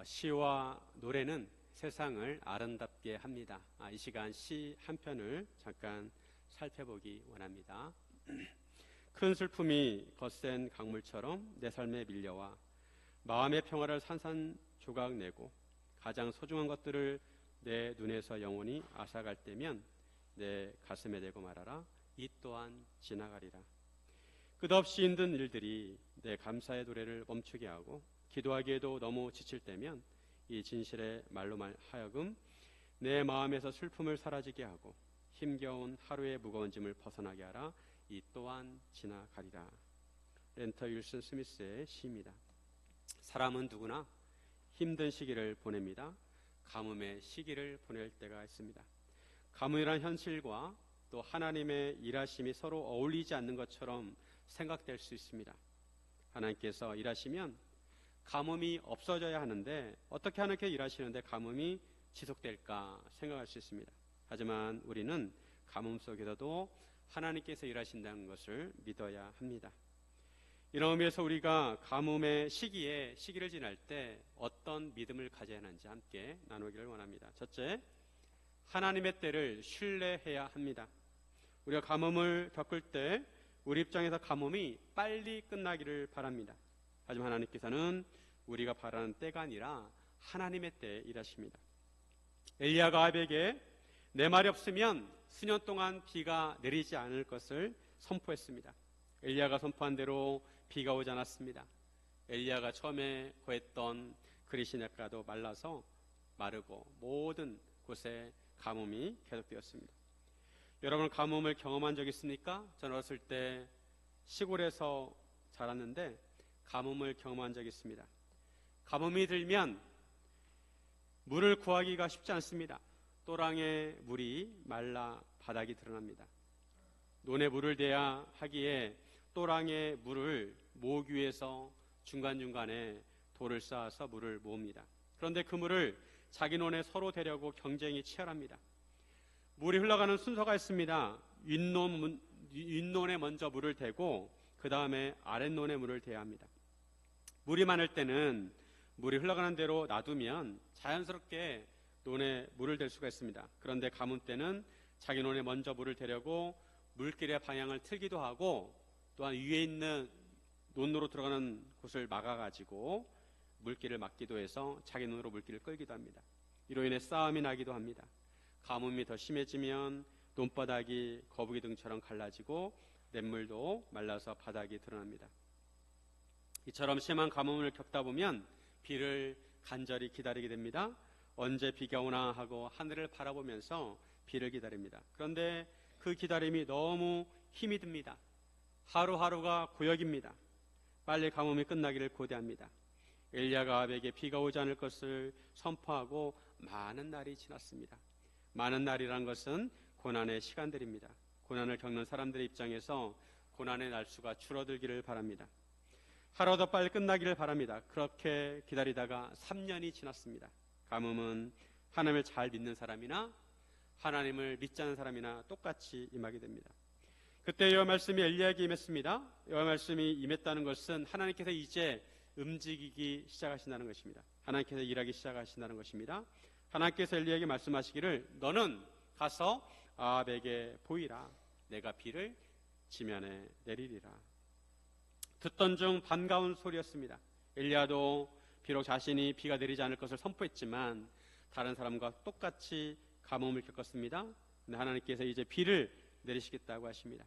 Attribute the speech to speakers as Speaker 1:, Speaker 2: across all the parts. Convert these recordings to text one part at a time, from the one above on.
Speaker 1: 시와 노래는 세상을 아름답게 합니다. 이 시간 시 한 편을 잠깐 살펴보기 원합니다. 큰 슬픔이 거센 강물처럼 내 삶에 밀려와 마음의 평화를 산산조각 내고 가장 소중한 것들을 내 눈에서 영원히 앗아갈 때면 내 가슴에 대고 말하라. 이 또한 지나가리라. 끝없이 힘든 일들이 내 감사의 노래를 멈추게 하고 기도하기에도 너무 지칠 때면 이 진실의 말로 하여금 내 마음에서 슬픔을 사라지게 하고 힘겨운 하루의 무거운 짐을 벗어나게 하라. 이 또한 지나가리라. 렌터 윌슨 스미스의 시입니다. 사람은 누구나 힘든 시기를 보냅니다. 가뭄의 시기를 보낼 때가 있습니다. 가뭄이란 현실과 또 하나님의 일하심이 서로 어울리지 않는 것처럼 생각될 수 있습니다. 하나님께서 일하시면 가뭄이 없어져야 하는데 어떻게 하나님께 일하시는데 가뭄이 지속될까 생각할 수 있습니다. 하지만 우리는 가뭄 속에서도 하나님께서 일하신다는 것을 믿어야 합니다. 이런 의미에서 우리가 가뭄의 시기를 지날 때 어떤 믿음을 가져야 하는지 함께 나누기를 원합니다. 첫째, 하나님의 때를 신뢰해야 합니다. 우리가 가뭄을 겪을 때 우리 입장에서 가뭄이 빨리 끝나기를 바랍니다. 하지만 하나님께서는 우리가 바라는 때가 아니라 하나님의 때에 일하십니다. 엘리야가 아합에게 내 말이 없으면 수년 동안 비가 내리지 않을 것을 선포했습니다. 엘리야가 선포한 대로 비가 오지 않았습니다. 엘리야가 처음에 구했던 그리시네가도 말라서 마르고 모든 곳에 가뭄이 계속되었습니다. 여러분, 가뭄을 경험한 적 있습니까? 저는 어렸을 때 시골에서 자랐는데 가뭄을 경험한 적이 있습니다. 가뭄이 들면 물을 구하기가 쉽지 않습니다. 또랑에 물이 말라 바닥이 드러납니다. 논에 물을 대야 하기에 또랑에 물을 모으기 위해서 중간중간에 돌을 쌓아서 물을 모읍니다. 그런데 그 물을 자기 논에 서로 대려고 경쟁이 치열합니다. 물이 흘러가는 순서가 있습니다. 윗논에 먼저 물을 대고 그 다음에 아랫논에 물을 대야 합니다. 물이 많을 때는 물이 흘러가는 대로 놔두면 자연스럽게 논에 물을 댈 수가 있습니다. 그런데 가뭄 때는 자기 논에 먼저 물을 대려고 물길의 방향을 틀기도 하고 또한 위에 있는 논으로 들어가는 곳을 막아가지고 물길을 막기도 해서 자기 논으로 물길을 끌기도 합니다. 이로 인해 싸움이 나기도 합니다. 가뭄이 더 심해지면 논바닥이 거북이 등처럼 갈라지고 냇물도 말라서 바닥이 드러납니다. 이처럼 심한 가뭄을 겪다 보면 비를 간절히 기다리게 됩니다. 언제 비가 오나 하고 하늘을 바라보면서 비를 기다립니다. 그런데 그 기다림이 너무 힘이 듭니다. 하루하루가 구역입니다. 빨리 가뭄이 끝나기를 고대합니다. 엘리야가 아합에게 비가 오지 않을 것을 선포하고 많은 날이 지났습니다. 많은 날이란 것은 고난의 시간들입니다. 고난을 겪는 사람들의 입장에서 고난의 날수가 줄어들기를 바랍니다. 하루 더 빨리 끝나기를 바랍니다. 그렇게 기다리다가 3년이 지났습니다. 가뭄은 하나님을 잘 믿는 사람이나 하나님을 믿지 않는 사람이나 똑같이 임하게 됩니다. 그때 여호와 말씀이 엘리야에게 임했습니다. 여호와 말씀이 임했다는 것은 하나님께서 이제 움직이기 시작하신다는 것입니다. 하나님께서 일하기 시작하신다는 것입니다. 하나님께서 엘리야에게 말씀하시기를 너는 가서 아합에게 보이라. 내가 비를 지면에 내리리라. 듣던 중 반가운 소리였습니다. 엘리야도 비록 자신이 비가 내리지 않을 것을 선포했지만 다른 사람과 똑같이 가뭄을 겪었습니다. 근데 하나님께서 이제 비를 내리시겠다고 하십니다.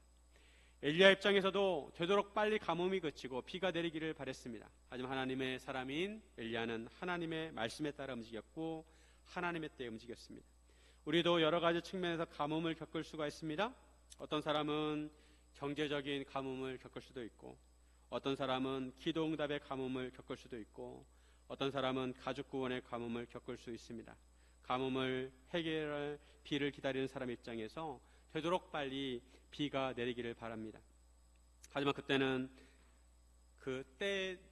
Speaker 1: 엘리야 입장에서도 되도록 빨리 가뭄이 그치고 비가 내리기를 바랬습니다. 하지만 하나님의 사람인 엘리야는 하나님의 말씀에 따라 움직였고 하나님의 때에 움직였습니다. 우리도 여러 가지 측면에서 가뭄을 겪을 수가 있습니다. 어떤 사람은 경제적인 가뭄을 겪을 수도 있고 어떤 사람은 기도응답의 가뭄을 겪을 수도 있고 어떤 사람은 가족 구원의 가뭄을 겪을 수 있습니다. 가뭄을 해결할 비를 기다리는 사람 입장에서 되도록 빨리 비가 내리기를 바랍니다. 하지만 그때는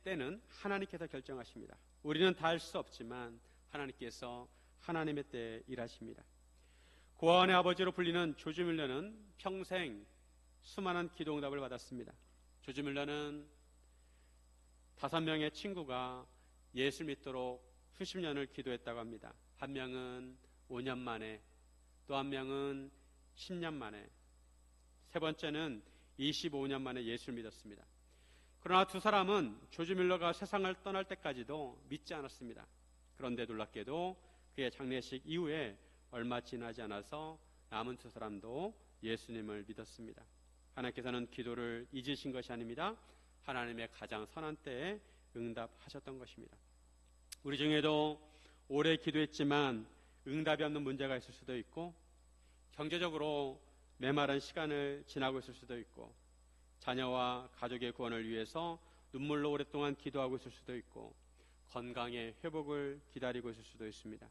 Speaker 1: 때는 하나님께서 결정하십니다. 우리는 다 할 수 없지만 하나님께서 하나님의 때에 일하십니다. 고아원의 아버지로 불리는 조지 뮬러는 평생 수많은 기도응답을 받았습니다. 조지 뮬러는 5명의 친구가 예수 믿도록 수십 년을 기도했다고 합니다. 한 명은 5년 만에, 또 한 명은 10년 만에, 세 번째는 25년 만에 예수를 믿었습니다. 그러나 두 사람은 조지 밀러가 세상을 떠날 때까지도 믿지 않았습니다. 그런데 놀랍게도 그의 장례식 이후에 얼마 지나지 않아서 남은 두 사람도 예수님을 믿었습니다. 하나님께서는 기도를 잊으신 것이 아닙니다. 하나님의 가장 선한 때에 응답하셨던 것입니다. 우리 중에도 오래 기도했지만 응답이 없는 문제가 있을 수도 있고, 경제적으로 메마른 시간을 지나고 있을 수도 있고, 자녀와 가족의 구원을 위해서 눈물로 오랫동안 기도하고 있을 수도 있고, 건강의 회복을 기다리고 있을 수도 있습니다.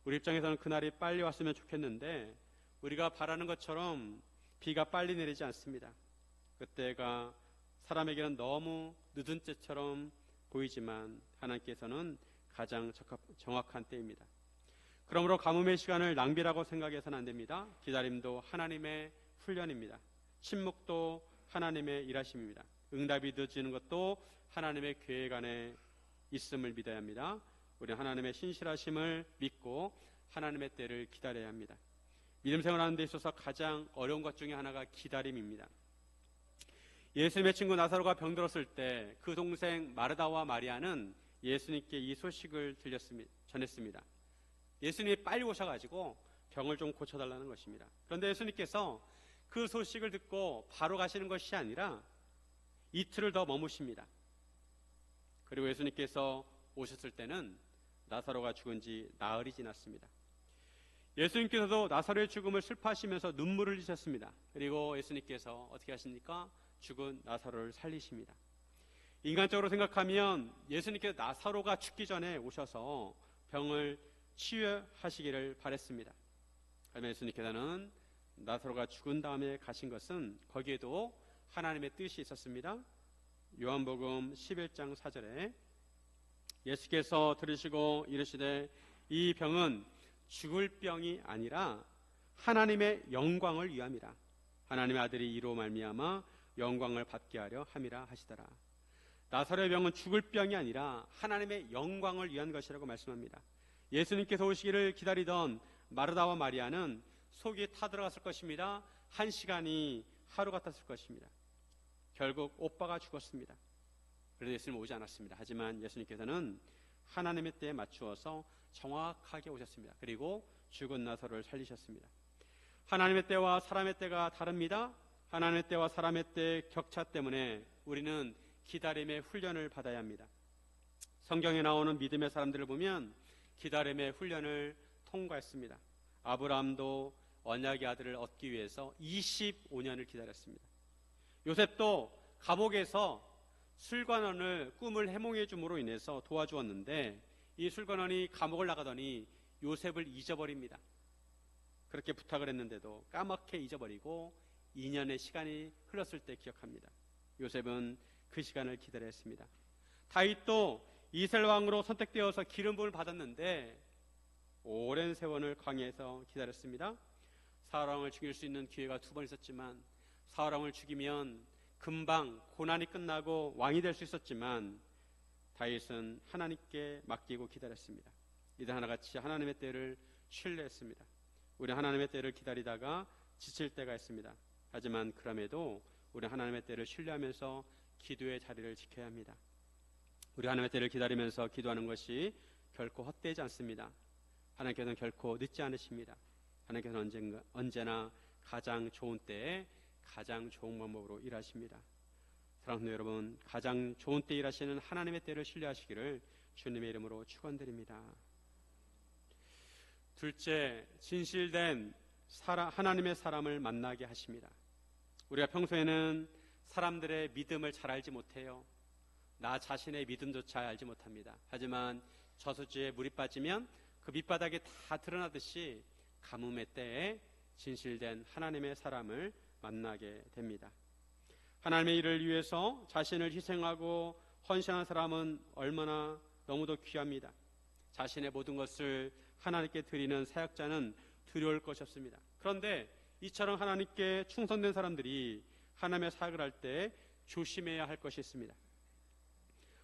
Speaker 1: 우리 입장에서는 그날이 빨리 왔으면 좋겠는데 우리가 바라는 것처럼 비가 빨리 내리지 않습니다. 그때가 사람에게는 너무 늦은 때처럼 보이지만 하나님께서는 가장 정확한 때입니다. 그러므로 가뭄의 시간을 낭비라고 생각해서는 안 됩니다. 기다림도 하나님의 훈련입니다. 침묵도 하나님의 일하심입니다. 응답이 늦어지는 것도 하나님의 계획 안에 있음을 믿어야 합니다. 우리는 하나님의 신실하심을 믿고 하나님의 때를 기다려야 합니다. 믿음 생활하는 데 있어서 가장 어려운 것 중에 하나가 기다림입니다. 예수님의 친구 나사로가 병들었을 때 그 동생 마르다와 마리아는 예수님께 이 소식을 전했습니다. 예수님이 빨리 오셔가지고 병을 좀 고쳐달라는 것입니다. 그런데 예수님께서 그 소식을 듣고 바로 가시는 것이 아니라 이틀을 더 머무십니다. 그리고 예수님께서 오셨을 때는 나사로가 죽은 지 나흘이 지났습니다. 예수님께서도 나사로의 죽음을 슬퍼하시면서 눈물을 흘리셨습니다. 그리고 예수님께서 어떻게 하십니까? 죽은 나사로를 살리십니다. 인간적으로 생각하면 예수님께서 나사로가 죽기 전에 오셔서 병을 치유하시기를 바랬습니다. 그러면 예수님께서는 나사로가 죽은 다음에 가신 것은 거기에도 하나님의 뜻이 있었습니다. 요한복음 11장 4절에 예수께서 들으시고 이르시되 이 병은 죽을 병이 아니라 하나님의 영광을 위함이라. 하나님의 아들이 이로 말미암아 영광을 받게 하려 함이라 하시더라. 나사로의 병은 죽을 병이 아니라 하나님의 영광을 위한 것이라고 말씀합니다. 예수님께서 오시기를 기다리던 마르다와 마리아는 속이 타들어갔을 것입니다. 한 시간이 하루 같았을 것입니다. 결국 오빠가 죽었습니다. 그래도 예수님 오지 않았습니다. 하지만 예수님께서는 하나님의 때에 맞추어서 정확하게 오셨습니다. 그리고 죽은 나사로를 살리셨습니다. 하나님의 때와 사람의 때가 다릅니다. 하나님의 때와 사람의 때의 격차 때문에 우리는 기다림의 훈련을 받아야 합니다. 성경에 나오는 믿음의 사람들을 보면 기다림의 훈련을 통과했습니다. 아브라함도 언약의 아들을 얻기 위해서 25년을 기다렸습니다. 요셉도 감옥에서 술관원을 꿈을 해몽해 줌으로 인해서 도와주었는데 이 술관원이 감옥을 나가더니 요셉을 잊어버립니다. 그렇게 부탁을 했는데도 까맣게 잊어버리고 2년의 시간이 흘렀을 때 기억합니다. 요셉은 그 시간을 기다렸습니다. 다윗도 이스라엘 왕으로 선택되어서 기름 부음을 받았는데 오랜 세월을 광야에서 기다렸습니다. 사울왕을 죽일 수 있는 기회가 2번 있었지만 사울왕을 죽이면 금방 고난이 끝나고 왕이 될 수 있었지만 다윗은 하나님께 맡기고 기다렸습니다. 이들 하나같이 하나님의 때를 신뢰했습니다. 우리 하나님의 때를 기다리다가 지칠 때가 있습니다. 하지만 그럼에도 우리 하나님의 때를 신뢰하면서 기도의 자리를 지켜야 합니다. 우리 하나님의 때를 기다리면서 기도하는 것이 결코 헛되지 않습니다. 하나님께서는 결코 늦지 않으십니다. 하나님께서는 언제나 가장 좋은 때에 가장 좋은 방법으로 일하십니다. 사랑하는 여러분, 가장 좋은 때 일하시는 하나님의 때를 신뢰하시기를 주님의 이름으로 축원드립니다. 둘째, 진실된 하나님의 사람을 만나게 하십니다. 우리가 평소에는 사람들의 믿음을 잘 알지 못해요. 나 자신의 믿음조차 알지 못합니다. 하지만 저수지에 물이 빠지면 그 밑바닥에 다 드러나듯이 가뭄의 때에 진실된 하나님의 사람을 만나게 됩니다. 하나님의 일을 위해서 자신을 희생하고 헌신한 사람은 얼마나 너무도 귀합니다. 자신의 모든 것을 하나님께 드리는 사역자는 두려울 것이 없습니다. 그런데 이처럼 하나님께 충성된 사람들이 하나님의 사역을 할 때 조심해야 할 것이 있습니다.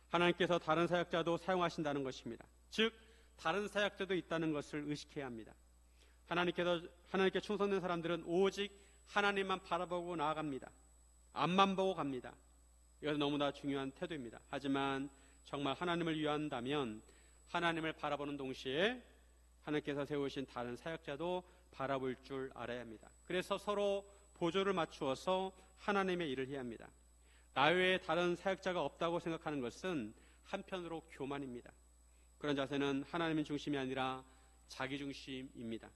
Speaker 1: 하나님께서 다른 사역자도 사용하신다는 것입니다. 즉 다른 사역자도 있다는 것을 의식해야 합니다. 하나님께 충성된 사람들은 오직 하나님만 바라보고 나아갑니다. 앞만 보고 갑니다. 이것은 너무나 중요한 태도입니다. 하지만 정말 하나님을 위한다면 하나님을 바라보는 동시에 하나님께서 세우신 다른 사역자도 바라볼 줄 알아야 합니다. 그래서 서로 보조를 맞추어서 하나님의 일을 해야 합니다. 나 외에 다른 사역자가 없다고 생각하는 것은 한편으로 교만입니다. 그런 자세는 하나님의 중심이 아니라 자기 중심입니다.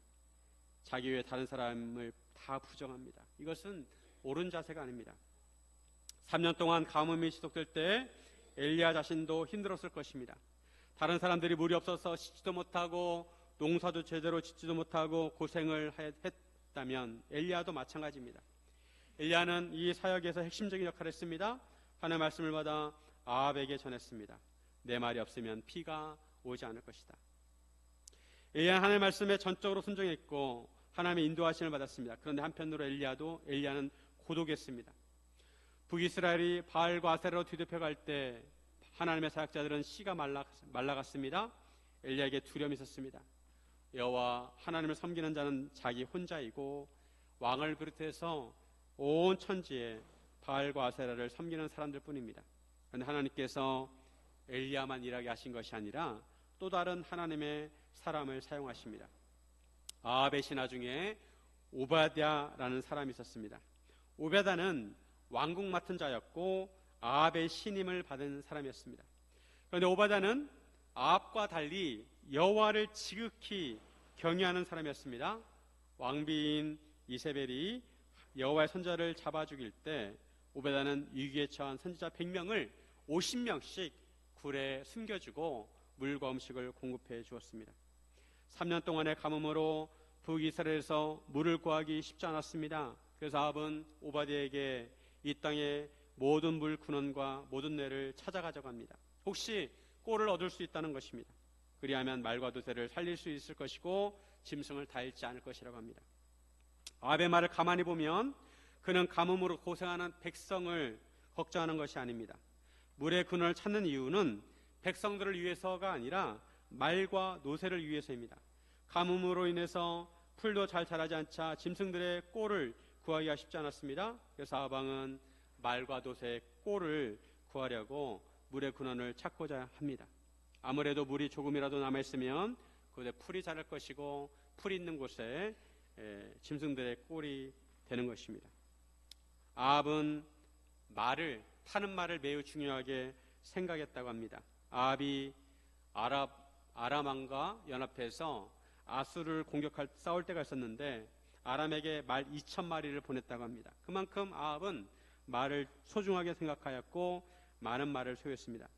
Speaker 1: 자기 외에 다른 사람을 다 부정합니다. 이것은 옳은 자세가 아닙니다. 3년 동안 가뭄이 지속될 때 엘리야 자신도 힘들었을 것입니다. 다른 사람들이 물이 없어서 씻지도 못하고 농사도 제대로 짓지도 못하고 고생을 했다면 엘리야도 마찬가지입니다. 엘리야는 이 사역에서 핵심적인 역할을 했습니다. 하나님의 말씀을 받아 아합에게 전했습니다. 내 말이 없으면 비가 오지 않을 것이다. 엘리야는 하나님의 말씀에 전적으로 순종했고 하나님의 인도하심을 받았습니다. 그런데 한편으로 엘리야는 고독했습니다. 북이스라엘이 바알과 아세라로 뒤덮여갈 때 하나님의 사역자들은 씨가 말라갔습니다. 엘리야에게 두려움이 있었습니다. 여호와 하나님을 섬기는 자는 자기 혼자이고 왕을 비롯해서 온 천지에 바알과 아세라를 섬기는 사람들 뿐입니다. 그런데 하나님께서 엘리야만 일하게 하신 것이 아니라 또 다른 하나님의 사람을 사용하십니다. 아합의 신하 중에 오바댜라는 사람이 있었습니다. 오바댜는 왕궁 맡은 자였고 아합의 신임을 받은 사람이었습니다. 그런데 오바댜는 아합과 달리 여호와를 지극히 경외하는 사람이었습니다. 왕비인 이세벨이 여호와의 선자를 잡아 죽일 때 오바댜는 위기에 처한 선지자 100명을 50명씩 굴에 숨겨주고 물과 음식을 공급해 주었습니다. 3년 동안의 가뭄으로 북이스라엘에서 물을 구하기 쉽지 않았습니다. 그래서 아합은 오바댜에게 이 땅의 모든 물 근원과 모든 뇌를 찾아가자고 합니다. 혹시 꼴을 얻을 수 있다는 것입니다. 그리하면 말과 도새를 살릴 수 있을 것이고 짐승을 다 잃지 않을 것이라고 합니다. 아합의 말을 가만히 보면 그는 가뭄으로 고생하는 백성을 걱정하는 것이 아닙니다. 물의 근원을 찾는 이유는 백성들을 위해서가 아니라 말과 노새를 위해서입니다. 가뭄으로 인해서 풀도 잘 자라지 않자 짐승들의 꼴을 구하기가 쉽지 않았습니다. 그래서 아합은 말과 노새의 꼴을 구하려고 물의 근원을 찾고자 합니다. 아무래도 물이 조금이라도 남아있으면 그곳에 풀이 자랄 것이고 풀이 있는 곳에 짐승들의 꼴이 되는 것입니다. 아합은 타는 말을 매우 중요하게 생각했다고 합니다. 아합이 아람 왕과 연합해서 아수를 싸울 때가 있었는데 아람에게 말 2,000마리를 보냈다고 합니다. 그만큼 아합은 말을 소중하게 생각하였고 많은 말을 소유했습니다.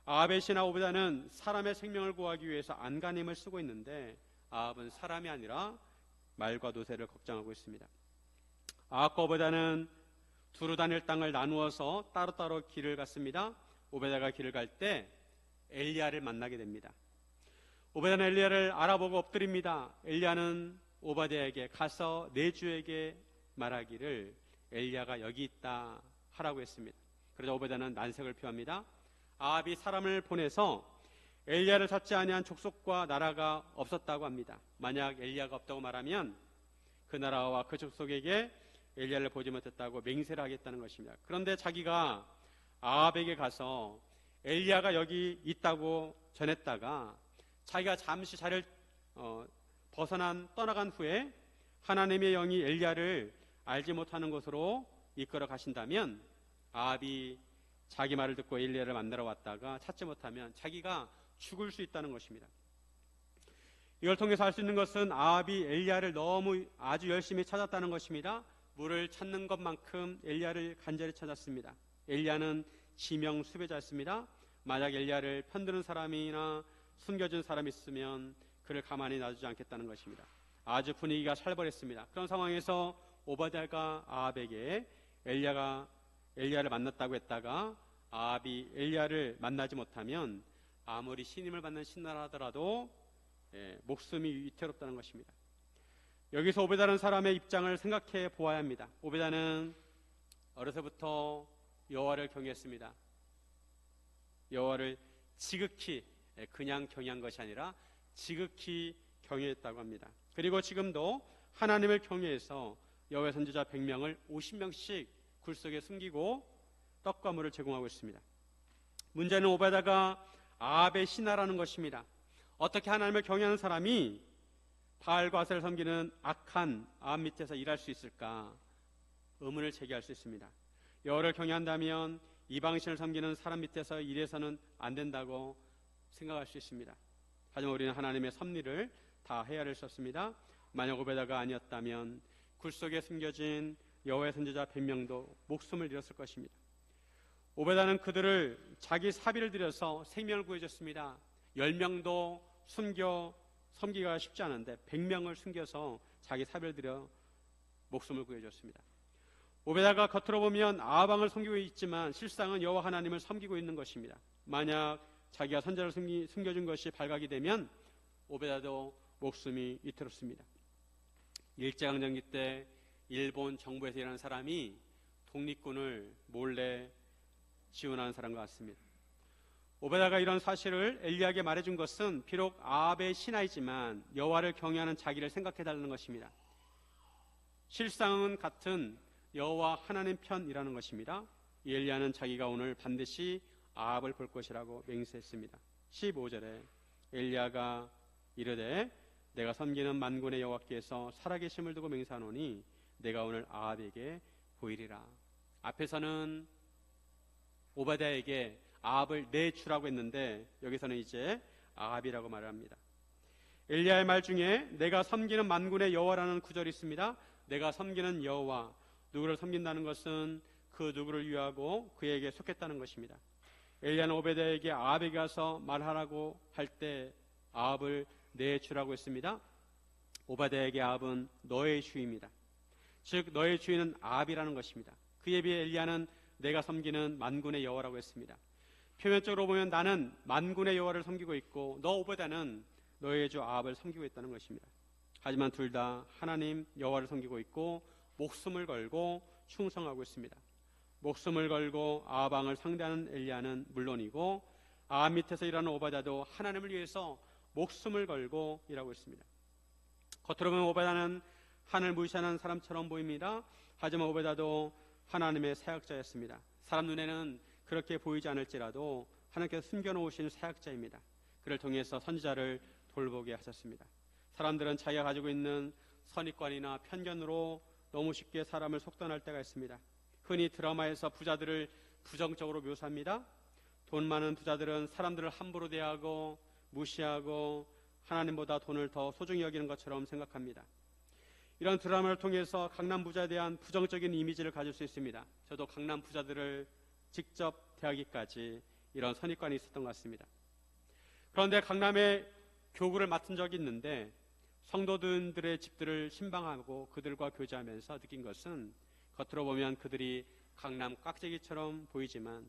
Speaker 1: 아합의 신하 오바댜는 사람의 생명을 구하기 위해서 안간힘을 쓰고 있는데 아합은 사람이 아니라 말과 노새를 걱정하고 있습니다. 아합과 오바댜는 두루 다닐 땅을 나누어서 따로따로 길을 갔습니다. 오바댜가 길을 갈 때 엘리야를 만나게 됩니다. 오바댜는 엘리야를 알아보고 엎드립니다. 엘리야는 오바댜에게 가서 내 주에게 말하기를 엘리야가 여기 있다 하라고 했습니다. 그러자 오바댜는 난색을 표합니다. 아합이 사람을 보내서 엘리야를 찾지 아니한 족속과 나라가 없었다고 합니다. 만약 엘리야가 없다고 말하면 그 나라와 그 족속에게 엘리야를 보지 못했다고 맹세를 하겠다는 것입니다. 그런데 자기가 아합에게 가서 엘리야가 여기 있다고 전했다가 자기가 잠시 자리를 떠나간 후에 하나님의 영이 엘리야를 알지 못하는 곳으로 이끌어 가신다면 아합이 자기 말을 듣고 엘리야를 만나러 왔다가 찾지 못하면 자기가 죽을 수 있다는 것입니다. 이걸 통해서 알 수 있는 것은 아합이 엘리야를 아주 열심히 찾았다는 것입니다. 물을 찾는 것만큼 엘리야를 간절히 찾았습니다. 엘리야는 지명 수배자였습니다. 만약 엘리야를 편드는 사람이나 숨겨준 사람이 있으면 그를 가만히 놔두지 않겠다는 것입니다. 아주 분위기가 살벌했습니다. 그런 상황에서 오바댜가 아합에게 엘리야를 만났다고 했다가 아합이 엘리야를 만나지 못하면 아무리 신임을 받는 신하라 하더라도 목숨이 위태롭다는 것입니다. 여기서 오베다라는 사람의 입장을 생각해 보아야 합니다. 오베다는 어려서부터 여호와를 경외했습니다. 여호와를 지극히 그냥 경외한 것이 아니라 지극히 경외했다고 합니다. 그리고 지금도 하나님을 경외해서 여호와의 선지자 100명을 50명씩 굴 속에 숨기고 떡과 물을 제공하고 있습니다. 문제는 오베다가 아합의 신하라는 것입니다. 어떻게 하나님을 경외하는 사람이 바알과 아세를 섬기는 악한 아합 밑에서 일할 수 있을까? 의문을 제기할 수 있습니다. 여호와를 경외한다면 이방신을 섬기는 사람 밑에서 일해서는 안 된다고 생각할 수 있습니다. 하지만 우리는 하나님의 섭리를 다 헤아릴 수 없습니다. 만약 오베다가 아니었다면 굴 속에 숨겨진 여호와의 선지자 100명도 목숨을 잃었을 것입니다. 오베다는 그들을 자기 사비를 들여서 생명을 구해줬습니다. 10명도 섬기기가 쉽지 않은데 100명을 숨겨서 자기 사비를 들여 목숨을 구해줬습니다. 오베다가 겉으로 보면 아합왕을 섬기고 있지만 실상은 여호와 하나님을 섬기고 있는 것입니다. 만약 자기가 선지자를 숨겨준 것이 발각이 되면 오베다도 목숨이 위태롭습니다. 일제강점기 때 일본 정부에서 일하는 사람이 독립군을 몰래 지원하는 사람과 같습니다. 오베다가 이런 사실을 엘리야에게 말해준 것은 비록 아합의 신하이지만 여호와를 경외하는 자기를 생각해달라는 것입니다. 실상은 같은 여호와 하나님 편이라는 것입니다. 이 엘리야는 자기가 오늘 반드시 아합을 볼 것이라고 맹세했습니다. 15절에 엘리야가 이르되 내가 섬기는 만군의 여호와께서 살아계심을 두고 맹세하노니 내가 오늘 아합에게 보이리라. 앞에서는 오바댜에게 아합을 내주라고 했는데 여기서는 이제 아합이라고 말을 합니다. 엘리야의 말 중에 내가 섬기는 만군의 여호와라는 구절이 있습니다. 내가 섬기는 여호와, 누구를 섬긴다는 것은 그 누구를 위하고 그에게 속했다는 것입니다. 엘리야는 오베댜에게 아합에게 가서 말하라고 할 때 아합을 내주라고 했습니다. 오바댜에게 아합은 너의 주입니다. 즉 너의 주인은 아합이라는 것입니다. 그에 비해 엘리야는 내가 섬기는 만군의 여호와라고 했습니다. 표면적으로 보면 나는 만군의 여호와를 섬기고 있고 너 오베댜는 너의 주 아합을 섬기고 있다는 것입니다. 하지만 둘 다 하나님 여호와를 섬기고 있고 목숨을 걸고 충성하고 있습니다. 목숨을 걸고 아합 왕을 상대하는 엘리야는 물론이고 아합 밑에서 일하는 오바댜도 하나님을 위해서 목숨을 걸고 일하고 있습니다. 겉으로 보면 오바댜는 하늘 무시하는 사람처럼 보입니다. 하지만 오베다도 하나님의 사역자였습니다. 사람 눈에는 그렇게 보이지 않을지라도 하나님께서 숨겨놓으신 사역자입니다. 그를 통해서 선지자를 돌보게 하셨습니다. 사람들은 자기가 가지고 있는 선입관이나 편견으로 너무 쉽게 사람을 속단할 때가 있습니다. 흔히 드라마에서 부자들을 부정적으로 묘사합니다. 돈 많은 부자들은 사람들을 함부로 대하고 무시하고 하나님보다 돈을 더 소중히 여기는 것처럼 생각합니다. 이런 드라마를 통해서 강남 부자에 대한 부정적인 이미지를 가질 수 있습니다. 저도 강남 부자들을 직접 대하기까지 이런 선입관이 있었던 것 같습니다. 그런데 강남에 교구를 맡은 적이 있는데 성도들의 집들을 신방하고 그들과 교제하면서 느낀 것은 겉으로 보면 그들이 강남 깍재기처럼 보이지만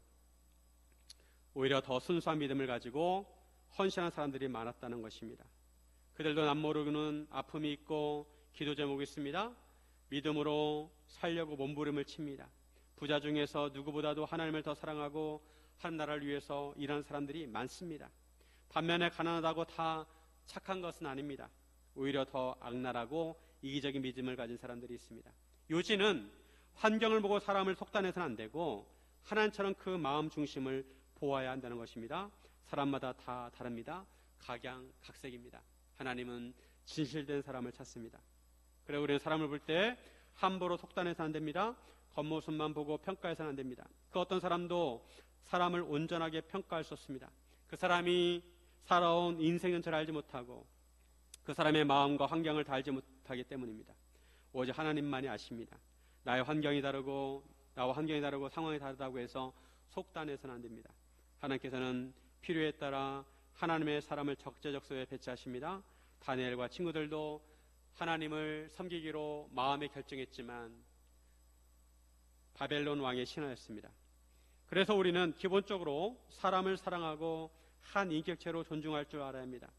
Speaker 1: 오히려 더 순수한 믿음을 가지고 헌신한 사람들이 많았다는 것입니다. 그들도 남모르는 아픔이 있고 기도 제목이 있습니다. 믿음으로 살려고 몸부림을 칩니다. 부자 중에서 누구보다도 하나님을 더 사랑하고 한 나라를 위해서 일하는 사람들이 많습니다. 반면에 가난하다고 다 착한 것은 아닙니다. 오히려 더 악랄하고 이기적인 믿음을 가진 사람들이 있습니다. 요지는 환경을 보고 사람을 속단해서는 안 되고 하나님처럼 그 마음 중심을 보아야 한다는 것입니다. 사람마다 다 다릅니다. 각양각색입니다. 하나님은 진실된 사람을 찾습니다. 그래서 우리는 사람을 볼 때 함부로 속단해서는 안 됩니다. 겉모습만 보고 평가해서는 안 됩니다. 그 어떤 사람도 사람을 온전하게 평가할 수 없습니다. 그 사람이 살아온 인생 전체를 알지 못하고 그 사람의 마음과 환경을 다 알지 못하기 때문입니다. 오직 하나님만이 아십니다. 나의 환경이 다르고 나와 환경이 다르고 상황이 다르다고 해서 속단해서는 안 됩니다. 하나님께서는 필요에 따라 하나님의 사람을 적재적소에 배치하십니다. 다니엘과 친구들도 하나님을 섬기기로 마음에 결정했지만 바벨론 왕의 신하였습니다. 그래서 우리는 기본적으로 사람을 사랑하고 한 인격체로 존중할 줄 알아야 합니다.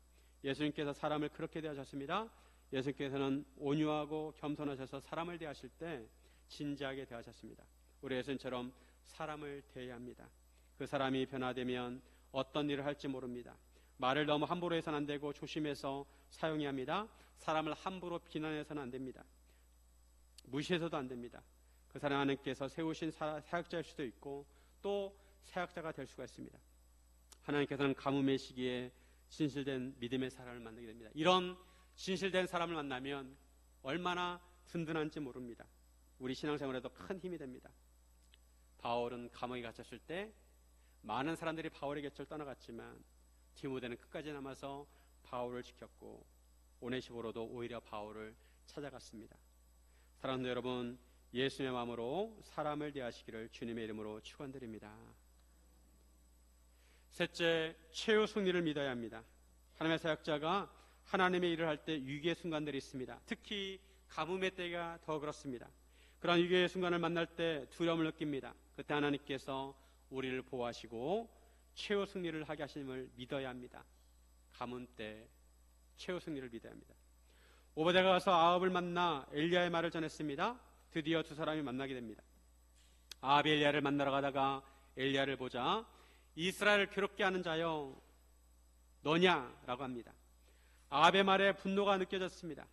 Speaker 1: 예수님께서 사람을 그렇게 대하셨습니다. 예수님께서는 온유하고 겸손하셔서 사람을 대하실 때 진지하게 대하셨습니다. 우리 예수님처럼 사람을 대해야 합니다. 그 사람이 변화되면 어떤 일을 할지 모릅니다. 말을 너무 함부로 해서는 안 되고 조심해서 사용해야 합니다. 사람을 함부로 비난해서는 안 됩니다. 무시해서도 안 됩니다. 그 사람 하나님께서 세우신 사역자일 수도 있고 또 사역자가 될 수가 있습니다. 하나님께서는 가뭄의 시기에 진실된 믿음의 사람을 만나게 됩니다. 이런 진실된 사람을 만나면 얼마나 든든한지 모릅니다. 우리 신앙생활에도 큰 힘이 됩니다. 바울은 감옥에 갇혔을 때 많은 사람들이 바울의 곁을 떠나갔지만 디모데는 끝까지 남아서 바울을 지켰고 오네시보로도 오히려 바울을 찾아갔습니다. 사랑하는 여러분, 예수님의 마음으로 사람을 대하시기를 주님의 이름으로 축원드립니다. 셋째, 최후 승리를 믿어야 합니다. 하나님의 사역자가 하나님의 일을 할 때 위기의 순간들이 있습니다. 특히 가뭄의 때가 더 그렇습니다. 그런 위기의 순간을 만날 때 두려움을 느낍니다. 그때 하나님께서 우리를 보호하시고 최후 승리를 하게 하심을 믿어야 합니다. 가뭄 때 최후 승리를 믿어야 합니다. 오베데가 가서 아합을 만나 엘리야의 말을 전했습니다. 드디어 두 사람이 만나게 됩니다. 아합이 엘리야를 만나러 가다가 엘리야를 보자 이스라엘을 괴롭게 하는 자여 너냐라고 합니다. 아합의 말에 분노가 느껴졌습니다.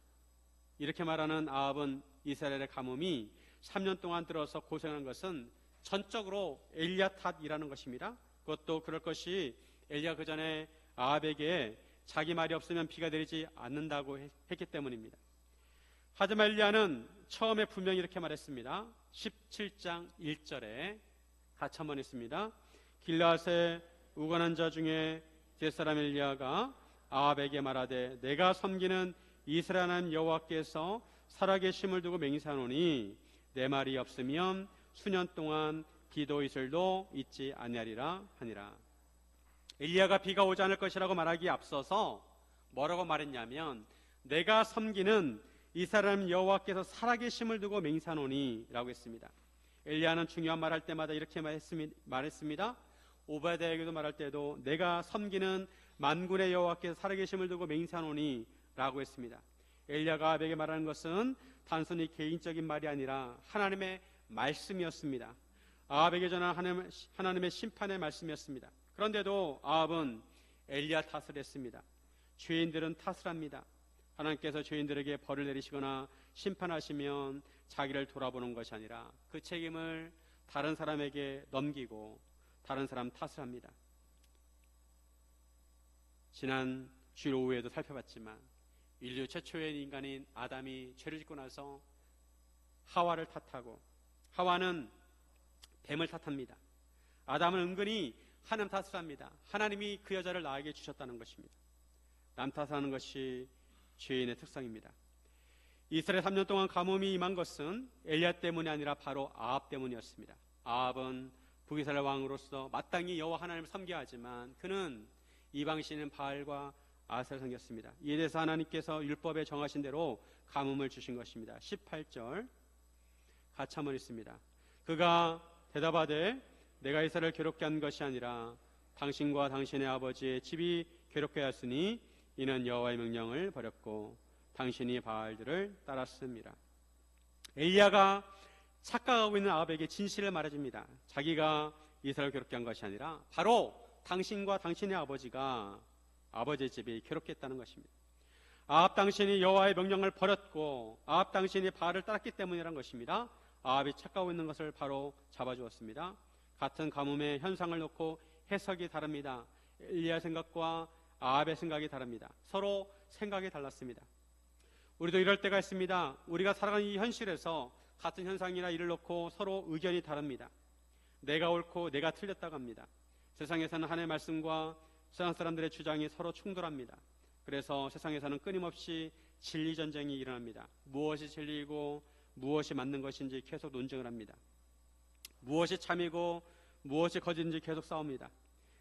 Speaker 1: 이렇게 말하는 아합은 이스라엘의 가뭄이 3년 동안 들어서 고생한 것은 전적으로 엘리야 탓이라는 것입니다. 그것도 그럴 것이 엘리야 그 전에 아합에게 자기 말이 없으면 비가 내리지 않는다고 했기 때문입니다. 하지만 엘리야는 처음에 분명히 이렇게 말했습니다. 17장 1절에 같이 한번 있습니다. 길라앗에 우건한 자 중에 제 사람 엘리야가 아합에게 말하되 내가 섬기는 이스라엘 하나님 여호와께서 살아계심을 두고 맹세하노니 내 말이 없으면 수년 동안 비도 이슬도 있지 아니하리라 하니라. 엘리야가 비가 오지 않을 것이라고 말하기에 앞서서 뭐라고 말했냐면 내가 섬기는 이스라엘 여호와께서 살아계심을 두고 맹세하노니 라고 했습니다. 엘리야는 중요한 말할 때마다 이렇게 말했습니다. 오베데에게도 말할 때도 내가 섬기는 만군의 여호와께서 살아계심을 두고 맹세하노니 라고 했습니다. 엘리야가 아합에게 말하는 것은 단순히 개인적인 말이 아니라 하나님의 말씀이었습니다. 아합에게 전한 하나님의 심판의 말씀이었습니다. 그런데도 아합은 엘리야 탓을 했습니다. 죄인들은 탓을 합니다. 하나님께서 죄인들에게 벌을 내리시거나 심판하시면 자기를 돌아보는 것이 아니라 그 책임을 다른 사람에게 넘기고 다른 사람 탓을 합니다. 지난 주일 오후에도 살펴봤지만 인류 최초의 인간인 아담이 죄를 짓고 나서 하와를 탓하고 하와는 뱀을 탓합니다. 아담은 은근히 하나님 탓을 합니다. 하나님이 그 여자를 나에게 주셨다는 것입니다. 남 탓하는 것이 죄인의 특성입니다. 이스라엘 3년 동안 가뭄이 임한 것은 엘리야 때문이 아니라 바로 아합 때문이었습니다. 아합은 북이스라엘 왕으로서 마땅히 여호와 하나님을 섬겨야 하지만 그는 이방신인 바알과 아세를 섬겼습니다. 이에 대해서 하나님께서 율법에 정하신 대로 가뭄을 주신 것입니다. 18절 같이 한번 읽습니다. 그가 대답하되 내가 이스라엘을 괴롭게 한 것이 아니라 당신과 당신의 아버지의 집이 괴롭게 하였으니 이는 여호와의 명령을 버렸고 당신이 바알들을 따랐습니다. 엘리야가 착각하고 있는 아합에게 진실을 말해줍니다. 자기가 이스라엘을 괴롭게 한 것이 아니라 바로 당신과 당신의 아버지가 아버지의 집이 괴롭게 했다는 것입니다. 아합 당신이 여호와의 명령을 버렸고 아합 당신이 바알을 따랐기 때문이라는 것입니다. 아합이 착각하고 있는 것을 바로 잡아주었습니다. 같은 가뭄의 현상을 놓고 해석이 다릅니다. 엘리야 생각과 아합의 생각이 다릅니다. 서로 생각이 달랐습니다. 우리도 이럴 때가 있습니다. 우리가 살아가는 이 현실에서 같은 현상이나 일을 놓고 서로 의견이 다릅니다. 내가 옳고 내가 틀렸다고 합니다. 세상에서는 하나님의 말씀과 세상 사람들의 주장이 서로 충돌합니다. 그래서 세상에서는 끊임없이 진리 전쟁이 일어납니다. 무엇이 진리이고 무엇이 맞는 것인지 계속 논쟁을 합니다. 무엇이 참이고 무엇이 거짓인지 계속 싸웁니다.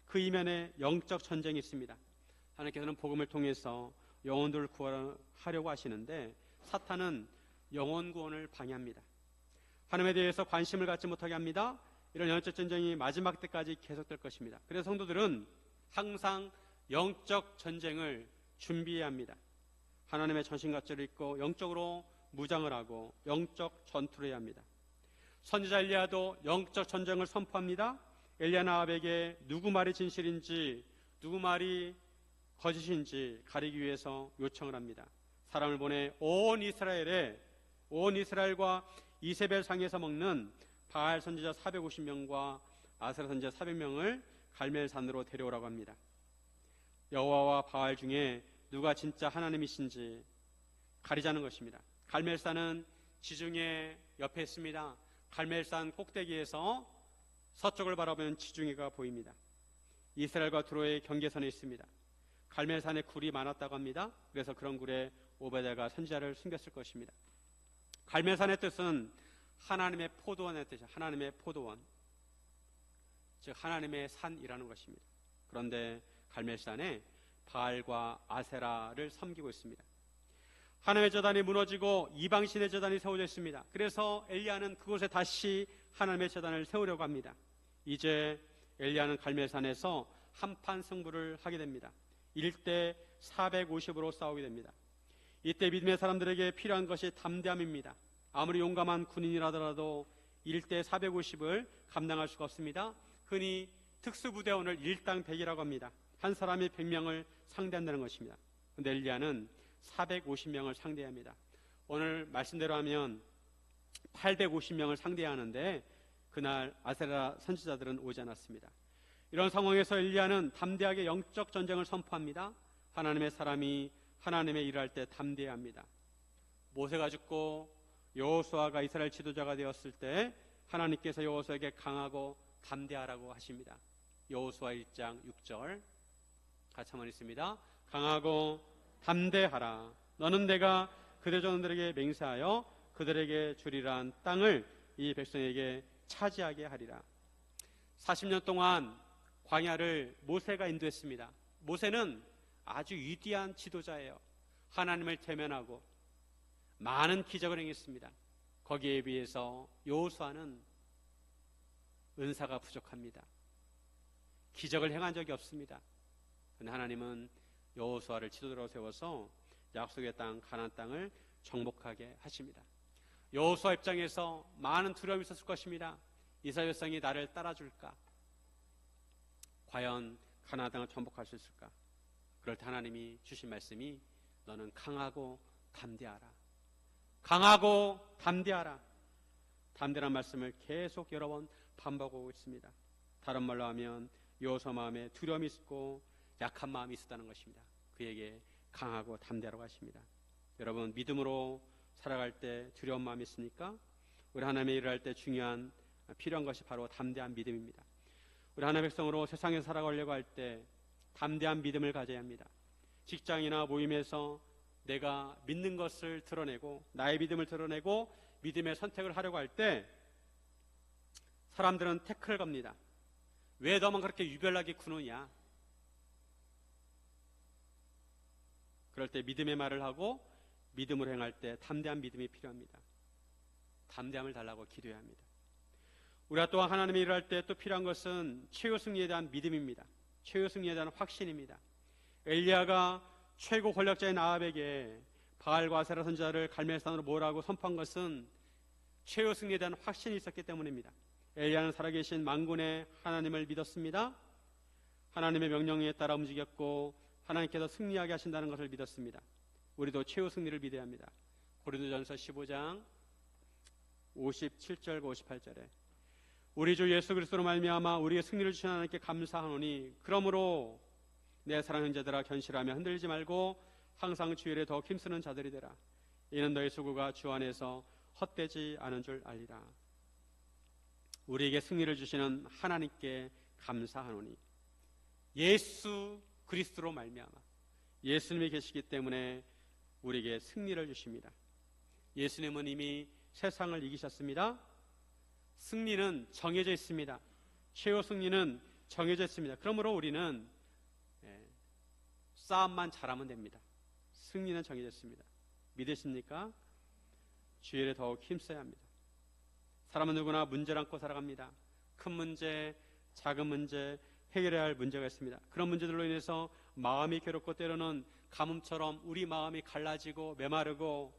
Speaker 1: 그 이면에 영적 전쟁이 있습니다. 하나님께서는 복음을 통해서 영혼들을 구하려고 하시는데 사탄은 영혼 구원을 방해합니다. 하나님에 대해서 관심을 갖지 못하게 합니다. 이런 영적 전쟁이 마지막 때까지 계속될 것입니다. 그래서 성도들은 항상 영적 전쟁을 준비해야 합니다. 하나님의 전신갑주를 입고 영적으로 무장을 하고 영적 전투를 해야 합니다. 선지자 엘리야도 영적 전쟁을 선포합니다. 엘리야나 아합에게 누구 말이 진실인지 누구 말이 거짓인지 가리기 위해서 요청을 합니다. 사람을 보내 온 이스라엘과 이세벨 상에서 먹는 바알 선지자 450명과 아세라 선지자 400명을 갈멜산으로 데려오라고 합니다. 여호와와 바알 중에 누가 진짜 하나님이신지 가리자는 것입니다. 갈멜산은 지중해 옆에 있습니다. 갈멜산 꼭대기에서 서쪽을 바라보면 지중해가 보입니다. 이스라엘과 두로의 경계선에 있습니다. 갈멜산에 굴이 많았다고 합니다. 그래서 그런 굴에 오베데가 선지자를 숨겼을 것입니다. 갈멜산의 뜻은 하나님의 포도원의 뜻이죠. 하나님의 포도원, 즉 하나님의 산이라는 것입니다. 그런데 갈멜산에 바알과 아세라를 섬기고 있습니다. 하나님의 제단이 무너지고 이방신의 제단이 세워져 있습니다. 그래서 엘리야는 그곳에 다시 하나님의 제단을 세우려고 합니다. 이제 엘리야는 갈멜산에서 한판 승부를 하게 됩니다. 1대 450으로 싸우게 됩니다. 이때 믿음의 사람들에게 필요한 것이 담대함입니다. 아무리 용감한 군인이라더라도 1대 450을 감당할 수가 없습니다. 흔히 특수부대원을 일당 100이라고 합니다. 한 사람이 100명을 상대한다는 것입니다. 그런데 엘리야는 450명을 상대해야 합니다. 오늘 말씀대로 하면 850명을 상대해야 하는데 그날 아세라 선지자들은 오지 않았습니다. 이런 상황에서 엘리야는 담대하게 영적 전쟁을 선포합니다. 하나님의 사람이 하나님의 일을 할 때 담대해야 합니다. 모세가 죽고 여호수아가 이스라엘 지도자가 되었을 때 하나님께서 여호수아에게 강하고 담대하라고 하십니다. 여호수아 1장 6절 같이 한번 읽습니다. 강하고 담대하라. 너는 내가 그대 조상들에게 맹세하여 그들에게 주리란 땅을 이 백성에게 차지하게 하리라. 40년 동안 광야를 모세가 인도했습니다. 모세는 아주 위대한 지도자예요. 하나님을 대면하고 많은 기적을 행했습니다. 거기에 비해서 여호수아는 은사가 부족합니다. 기적을 행한 적이 없습니다. 그런데 하나님은 여호수아를 지도자로 세워서 약속의 땅 가나안 땅을 정복하게 하십니다. 여호수아 입장에서 많은 두려움이 있었을 것입니다. 이스라엘 백성이 나를 따라줄까? 과연 가나안 땅을 정복할 수 있을까? 그럴 때 하나님이 주신 말씀이 너는 강하고 담대하라. 강하고 담대하라. 담대란 말씀을 계속 여러 번 반복하고 있습니다. 다른 말로 하면 여호수아 마음에 두려움이 있고 약한 마음이 있었다는 것입니다. 그에게 강하고 담대하라고 하십니다. 여러분, 믿음으로 살아갈 때 두려운 마음이 있습니까? 우리 하나님의 일을 할 때 필요한 것이 바로 담대한 믿음입니다. 우리 하나님의 백성으로 세상에 살아가려고 할 때 담대한 믿음을 가져야 합니다. 직장이나 모임에서 내가 믿는 것을 드러내고 나의 믿음을 드러내고 믿음의 선택을 하려고 할 때 사람들은 태클을 겁니다. 왜 너만 그렇게 유별나게 구느냐? 그럴 때 믿음의 말을 하고 믿음으로 행할 때 담대한 믿음이 필요합니다. 담대함을 달라고 기도해야 합니다. 우리가 또한 하나님의 일을 할 때 또 필요한 것은 최후 승리에 대한 믿음입니다. 최후 승리에 대한 확신입니다. 엘리야가 최고 권력자인 아합에게 바알과 아세라 선지자를 갈멜산으로 모으라고 선포한 것은 최후 승리에 대한 확신이 있었기 때문입니다. 엘리야는 살아계신 만군의 하나님을 믿었습니다. 하나님의 명령에 따라 움직였고 하나님께서 승리하게 하신다는 것을 믿었습니다. 우리도 최후 승리를 믿어야 합니다. 고린도전서 15장 57절과 58절에 우리 주 예수 그리스도로 말미암아 우리의 승리를 주신 하나님께 감사하노니 그러므로 내 사랑하는 자들아 견실하며 흔들리지 말고 항상 주 일에 더 힘쓰는 자들이 되라. 이는 너희 수고가 주 안에서 헛되지 않은 줄 알리라. 우리에게 승리를 주시는 하나님께 감사하노니 예수 그리스도로 말미암아 예수님이 계시기 때문에 우리에게 승리를 주십니다. 예수님은 이미 세상을 이기셨습니다. 승리는 정해져 있습니다. 최후 승리는 정해져 있습니다. 그러므로 우리는 싸움만 잘하면 됩니다. 승리는 정해졌습니다. 믿으십니까? 주일에 더욱 힘써야 합니다. 사람은 누구나 문제를 안고 살아갑니다. 큰 문제, 작은 문제, 해결해야 할 문제가 있습니다. 그런 문제들로 인해서 마음이 괴롭고 때로는 가뭄처럼 우리 마음이 갈라지고 메마르고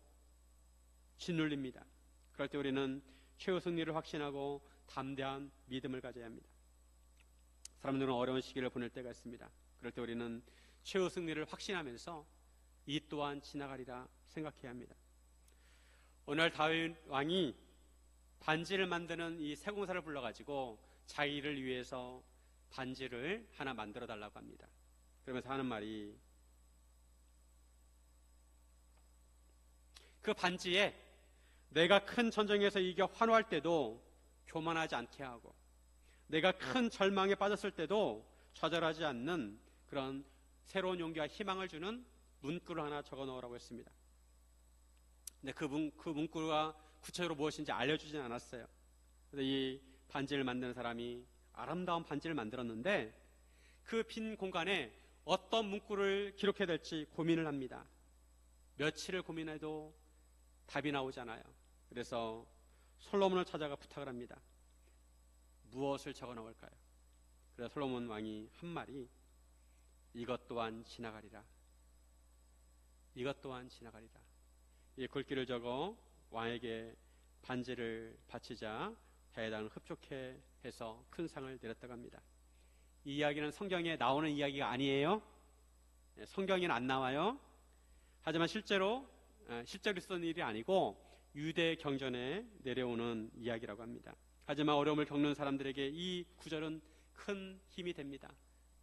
Speaker 1: 짓눌립니다. 그럴 때 우리는 최후 승리를 확신하고 담대한 믿음을 가져야 합니다. 사람들은 어려운 시기를 보낼 때가 있습니다. 그럴 때 우리는 최후 승리를 확신하면서 이 또한 지나가리라 생각해야 합니다. 오늘 다윗 왕이 반지를 만드는 이 세공사를 불러가지고 자기를 위해서 반지를 하나 만들어 달라고 합니다. 그러면서 하는 말이, 그 반지에 내가 큰 전쟁에서 이겨 환호할 때도 교만하지 않게 하고, 내가 큰 절망에 빠졌을 때도 좌절하지 않는 그런 새로운 용기와 희망을 주는 문구를 하나 적어 넣으라고 했습니다. 근데 그 문구가 구체적으로 무엇인지 알려주진 않았어요. 그래서 이 반지를 만드는 사람이 아름다운 반지를 만들었는데 그 빈 공간에 어떤 문구를 기록해야 될지 고민을 합니다. 며칠을 고민해도 답이 나오지 않아요. 그래서 솔로몬을 찾아가 부탁을 합니다. 무엇을 적어 넣을까요? 그래서 솔로몬 왕이 한 말이, 이것 또한 지나가리라. 이것 또한 지나가리라. 이 글귀를 적어 왕에게 반지를 바치자 해당을 흡족해 해서 큰 상을 내렸다고 합니다. 이 이야기는 성경에 나오는 이야기가 아니에요. 성경에는 안 나와요. 하지만 실제로 있었던 일이 아니고 유대 경전에 내려오는 이야기라고 합니다. 하지만 어려움을 겪는 사람들에게 이 구절은 큰 힘이 됩니다.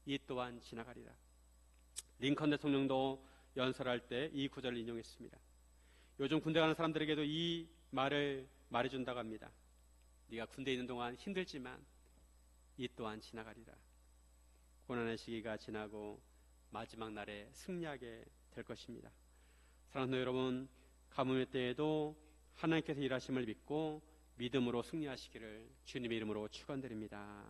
Speaker 1: 이 또한 지나가리라. 링컨 대통령도 연설할 때 이 구절을 인용했습니다. 요즘 군대 가는 사람들에게도 이 말을 말해준다고 합니다. 네가 군대에 있는 동안 힘들지만 이 또한 지나가리라. 고난의 시기가 지나고 마지막 날에 승리하게 될 것입니다. 사랑하는 여러분, 가뭄의 때에도 하나님께서 일하심을 믿고 믿음으로 승리하시기를 주님의 이름으로 축원드립니다.